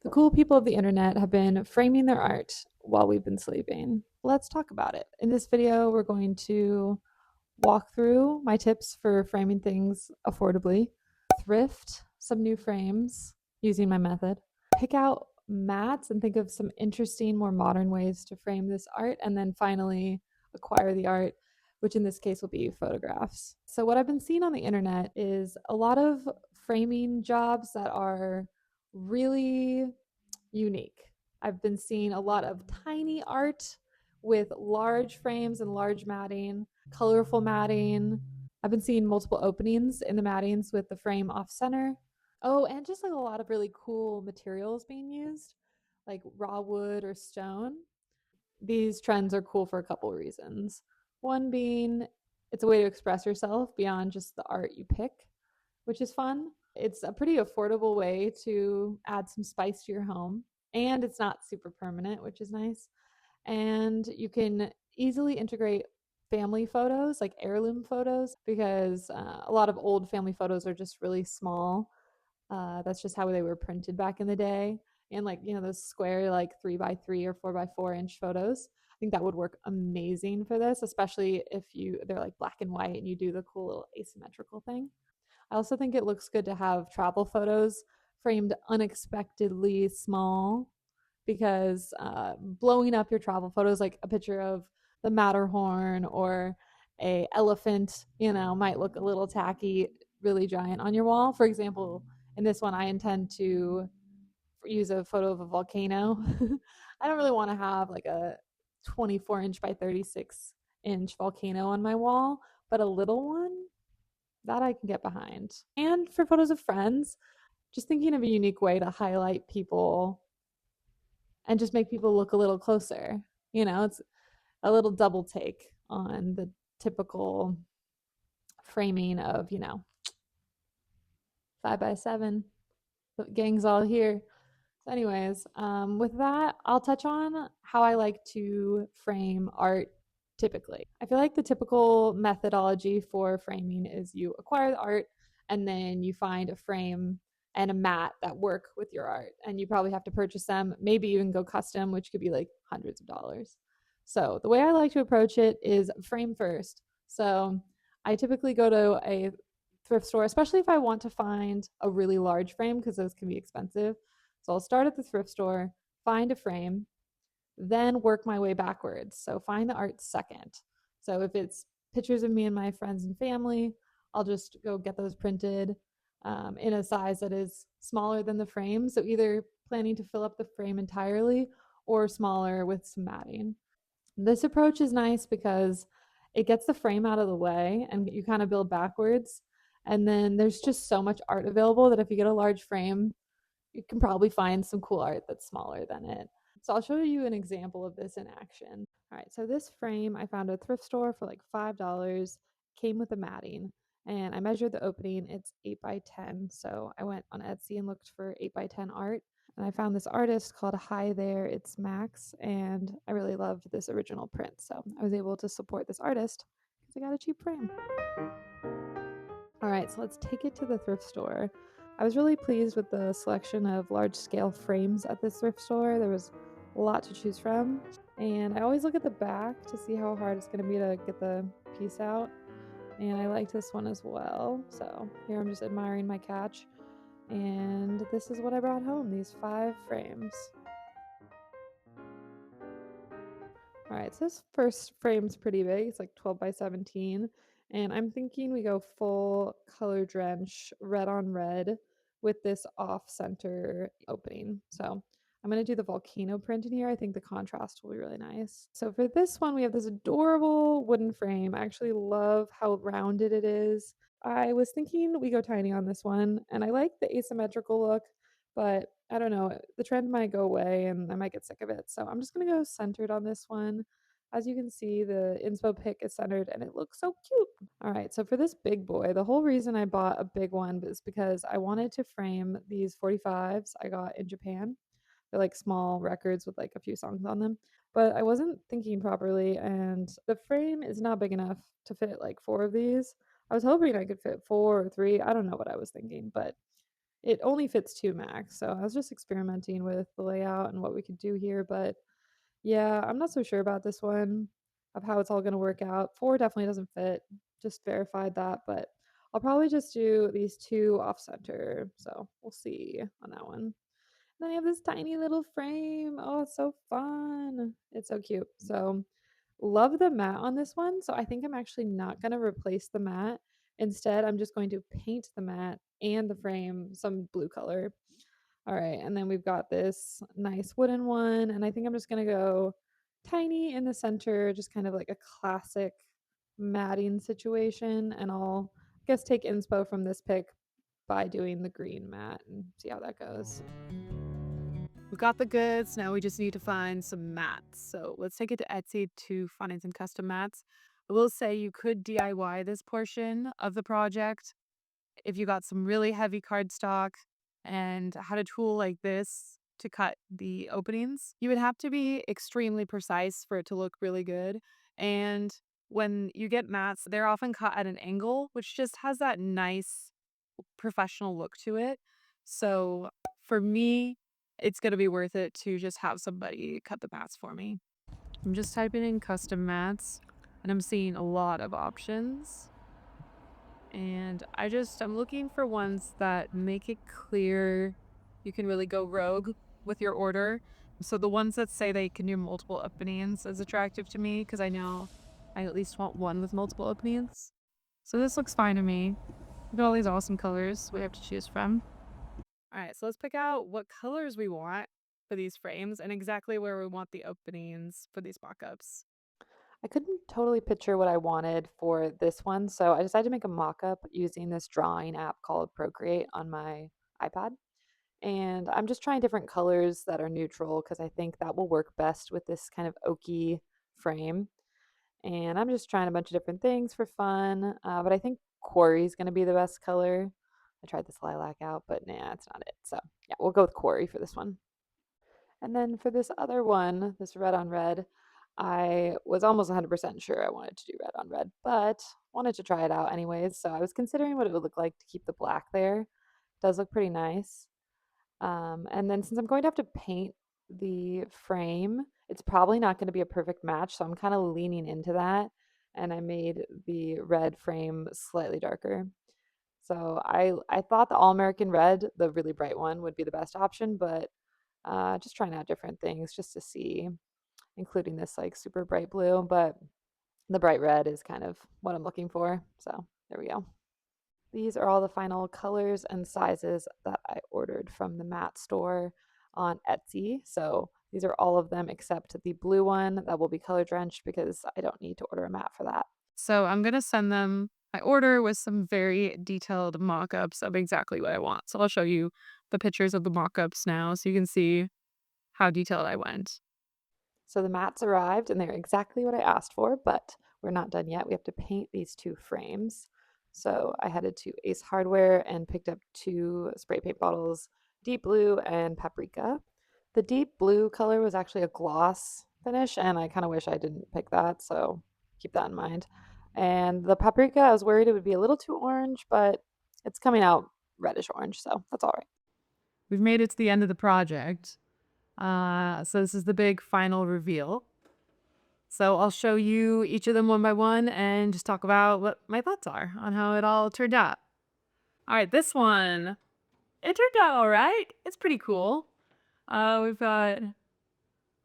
The cool people of the internet have been framing their art while we've been sleeping. Let's talk about it. In this video, we're going to walk through my tips for framing things affordably, thrift some new frames using my method, pick out mats and think of some interesting, more modern ways to frame this art, and then finally acquire the art, which in this case will be photographs. So, what I've been seeing on the internet is a lot of framing jobs that are really unique. I've been seeing a lot of tiny art with large frames and large matting, colorful matting. I've been seeing multiple openings in the mattings with the frame off center. Oh, and just like a lot of really cool materials being used, like raw wood or stone. These trends are cool for a couple of reasons. One being it's a way to express yourself beyond just the art you pick, which is fun. It's a pretty affordable way to add some spice to your home, and it's not super permanent, which is nice. And you can easily integrate family photos, like heirloom photos, because a lot of old family photos are just really small. That's just how they were printed back in the day. And like, those square, like 3x3 or 4x4 inch photos. I think that would work amazing for this, especially if they're like black and white and you do the cool little asymmetrical thing. I also think it looks good to have travel photos framed unexpectedly small because blowing up your travel photos, like a picture of the Matterhorn or a elephant, might look a little tacky, really giant on your wall. For example, in this one, I intend to use a photo of a volcano. I don't really want to have like a 24-inch by 36-inch volcano on my wall, but a little one that I can get behind. And for photos of friends, just thinking of a unique way to highlight people and just make people look a little closer. It's a little double take on the typical framing of, 5x7. The gang's all here. So, anyways, with that, I'll touch on how I like to frame art typically. I feel like the typical methodology for framing is you acquire the art and then you find a frame and a mat that work with your art. And you probably have to purchase them, maybe even go custom, which could be like hundreds of dollars. So, the way I like to approach it is frame first. So, I typically go to a thrift store, especially if I want to find a really large frame because those can be expensive. So I'll start at the thrift store, find a frame, then work my way backwards. So find the art second. So if it's pictures of me and my friends and family, I'll just go get those printed in a size that is smaller than the frame. So either planning to fill up the frame entirely or smaller with some matting. This approach is nice because it gets the frame out of the way and you kind of build backwards. And then there's just so much art available that if you get a large frame, you can probably find some cool art that's smaller than it. So I'll show you an example of this in action. All right, so this frame I found at a thrift store for like $5, came with a matting, and I measured the opening. It's 8x10. So I went on Etsy and looked for 8x10 art, and I found this artist called Hi There, It's Max, and I really loved this original print. So I was able to support this artist because I got a cheap frame. All right, so let's take it to the thrift store. I was really pleased with the selection of large scale frames at this thrift store. There was a lot to choose from, and I always look at the back to see how hard it's going to be to get the piece out. And I like this one as well. So here I'm just admiring my catch, and this is what I brought home, these 5 frames. All right, so this first frame's pretty big. It's like 12x17. And I'm thinking we go full color drench, red on red, with this off center opening. So I'm going to do the volcano print in here. I think the contrast will be really nice. So for this one, we have this adorable wooden frame. I actually love how rounded it is. I was thinking we go tiny on this one, and I like the asymmetrical look, but I don't know, the trend might go away and I might get sick of it. So I'm just going to go centered on this one. As you can see, the inspo pic is centered and it looks so cute. All right, so for this big boy, the whole reason I bought a big one is because I wanted to frame these 45s I got in Japan. They're like small records with like a few songs on them. But I wasn't thinking properly, and the frame is not big enough to fit like 4 of these. I was hoping I could fit 4 or 3. I don't know what I was thinking, but it only fits 2 max, so I was just experimenting with the layout and what we could do here, but yeah, I'm not so sure about this one of how it's all gonna work out. 4 definitely doesn't fit, just verified that, but I'll probably just do these 2 off center, so we'll see on that one. Then I have this tiny little frame. Oh, it's so fun. It's so cute. So, love the mat on this one. So, I think I'm actually not going to replace the mat. Instead, I'm just going to paint the mat and the frame some blue color. All right. And then we've got this nice wooden one. And I think I'm just going to go tiny in the center, just kind of like a classic matting situation. And I'll, I guess, take inspo from this pick by doing the green mat and see how that goes. We've got the goods, now we just need to find some mats. So let's take it to Etsy to find some custom mats. I will say you could DIY this portion of the project if you got some really heavy cardstock and had a tool like this to cut the openings. You would have to be extremely precise for it to look really good. And when you get mats, they're often cut at an angle, which just has that nice professional look to it. So for me, it's gonna be worth it to just have somebody cut the mats for me. I'm just typing in custom mats and I'm seeing a lot of options. And I'm looking for ones that make it clear you can really go rogue with your order. So the ones that say they can do multiple openings is attractive to me because I know I at least want one with multiple openings. So this looks fine to me. Look at all these awesome colors we have to choose from. All right, so let's pick out what colors we want for these frames and exactly where we want the openings for these mock-ups. I couldn't totally picture what I wanted for this one, so I decided to make a mock-up using this drawing app called Procreate on my iPad. And I'm just trying different colors that are neutral because I think that will work best with this kind of oaky frame. And I'm just trying a bunch of different things for fun, but I think quarry is going to be the best color. I tried this lilac out, but nah, it's not it. So yeah, we'll go with quarry for this one. And then for this other one, this red on red, I was almost 100% sure I wanted to do red on red, but wanted to try it out anyways. So I was considering what it would look like to keep the black there. It does look pretty nice. And then since I'm going to have to paint the frame, it's probably not going to be a perfect match. So I'm kind of leaning into that. And I made the red frame slightly darker. So I thought the All American Red, the really bright one, would be the best option, but just trying out different things just to see, including this like super bright blue, but the bright red is kind of what I'm looking for. So there we go. These are all the final colors and sizes that I ordered from the mat store on Etsy. So these are all of them except the blue one that will be color drenched because I don't need to order a mat for that. So I'm going to send them my order with some very detailed mock-ups of exactly what I want. So I'll show you the pictures of the mock-ups now so you can see how detailed I went. So the mats arrived and they're exactly what I asked for, but we're not done yet. We have to paint these 2 frames. So I headed to Ace Hardware and picked up 2 spray paint bottles, deep blue and paprika. The deep blue color was actually a gloss finish, and I kind of wish I didn't pick that, so keep that in mind. And the paprika, I was worried it would be a little too orange, but it's coming out reddish orange, so that's all right. We've made it to the end of the project. So this is the big final reveal. So I'll show you each of them one by one and just talk about what my thoughts are on how it all turned out. All right, this one, it turned out all right. It's pretty cool. We've got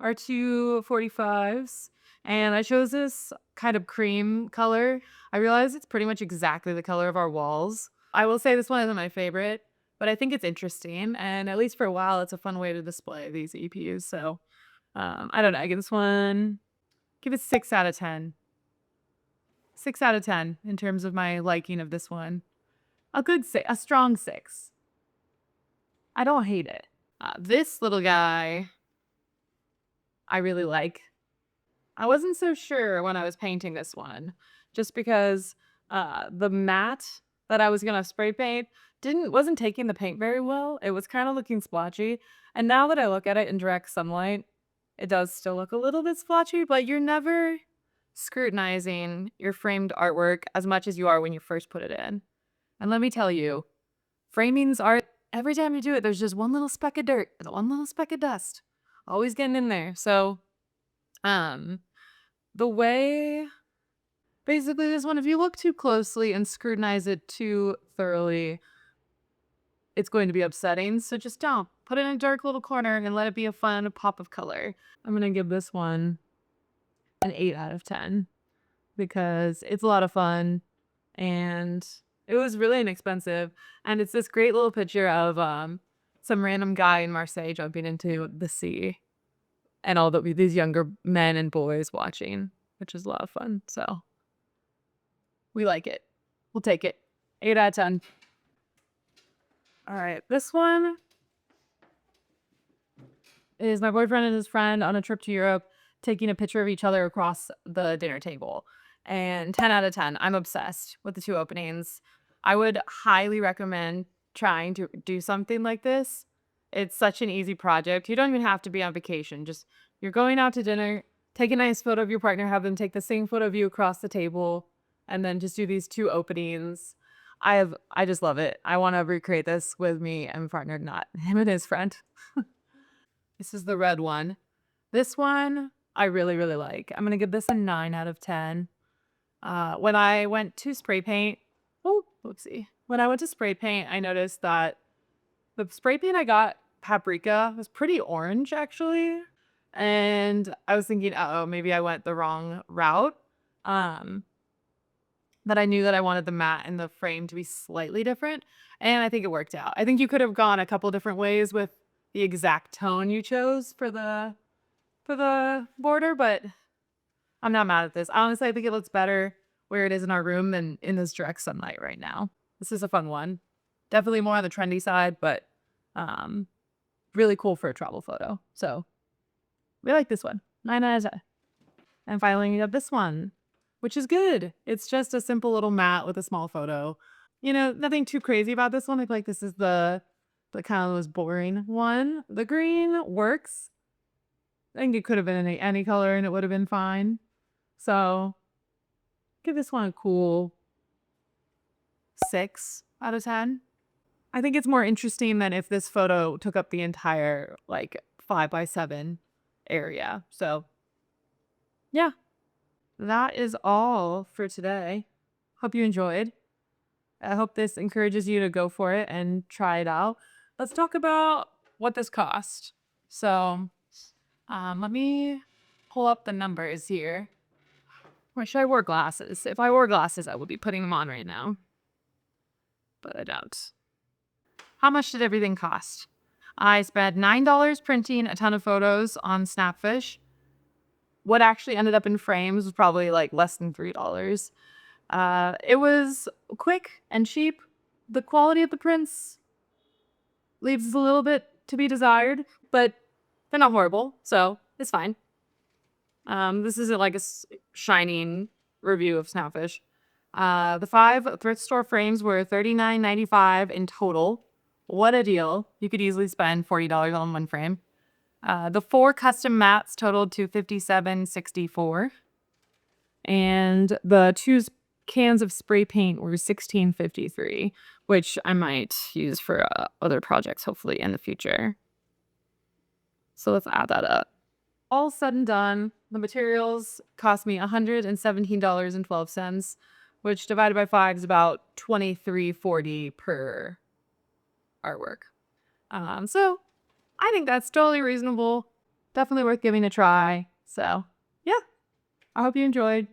our 245s, and I chose this kind of cream color. I realize it's pretty much exactly the color of our walls. I will say this one isn't my favorite, but I think it's interesting, and at least for a while, it's a fun way to display these EPUs. So I don't know. I give this one, give it 6 out of 10. 6 out of 10 in terms of my liking of this one. A good six, a strong six. I don't hate it. This little guy, I really like. I wasn't so sure when I was painting this one, just because the matte that I was gonna spray paint wasn't taking the paint very well. It was kind of looking splotchy, and now that I look at it in direct sunlight, it does still look a little bit splotchy. But you're never scrutinizing your framed artwork as much as you are when you first put it in. And let me tell you, framing's art. every time you do it, there's just one little speck of dirt, one little speck of dust, always getting in there. So, the way basically this one, if you look too closely and scrutinize it too thoroughly, it's going to be upsetting. So just don't put it in a dark little corner and let it be a fun pop of color. I'm gonna give this one an 8 out of 10 because it's a lot of fun and it was really inexpensive. And it's this great little picture of some random guy in Marseille jumping into the sea and all these younger men and boys watching, which is a lot of fun. So we like it. We'll take it. 8 out of 10. All right, this one is my boyfriend and his friend on a trip to Europe taking a picture of each other across the dinner table. And 10 out of 10. I'm obsessed with the two openings. I would highly recommend trying to do something like this. It's such an easy project. You don't even have to be on vacation. Just you're going out to dinner, take a nice photo of your partner, have them take the same photo of you across the table, and then just do these two openings. I just love it. I want to recreate this with me and my partner, not him and his friend. This is the red one. This one I really, really like. I'm going to give this a 9 out of 10. When I went to spray paint, oh, whoopsie. When I went to spray paint, I noticed that the spray paint I got, paprika, was pretty orange actually. And I was thinking, oh, maybe I went the wrong route. But I knew that I wanted the matte and the frame to be slightly different. And I think it worked out. I think you could have gone a couple different ways with the exact tone you chose for the border, but I'm not mad at this. Honestly, I think it looks better where it is in our room than in this direct sunlight right now. This is a fun one. Definitely more on the trendy side, but really cool for a travel photo. So we like this one. 9 out of 10. And finally, we have this one, which is good. It's just a simple little mat with a small photo. You know, nothing too crazy about this one. I feel like this is the kind of most boring one. The green works. I think it could have been any color and it would have been fine. So give this one a cool 6 out of 10. I think it's more interesting than if this photo took up the entire like 5x7 area. So yeah, that is all for today. Hope you enjoyed. I hope this encourages you to go for it and try it out. Let's talk about what this cost. So let me pull up the numbers here. Wish I wore glasses. If I wore glasses, I would be putting them on right now. But I don't. How much did everything cost? I spent $9 printing a ton of photos on Snapfish. What actually ended up in frames was probably like less than $3. It was quick and cheap. The quality of the prints leaves a little bit to be desired, but they're not horrible, so it's fine. This isn't like a shining review of Snapfish. The 5 thrift store frames were $39.95 in total. What a deal. You could easily spend $40 on one frame. The 4 custom mats totaled to $57.64. And the 2 cans of spray paint were $16.53, which I might use for other projects hopefully in the future. So let's add that up. All said and done, the materials cost me $117.12, which divided by 5 is about $23.40 per artwork. So I think that's totally reasonable. Definitely worth giving a try. So yeah, I hope you enjoyed.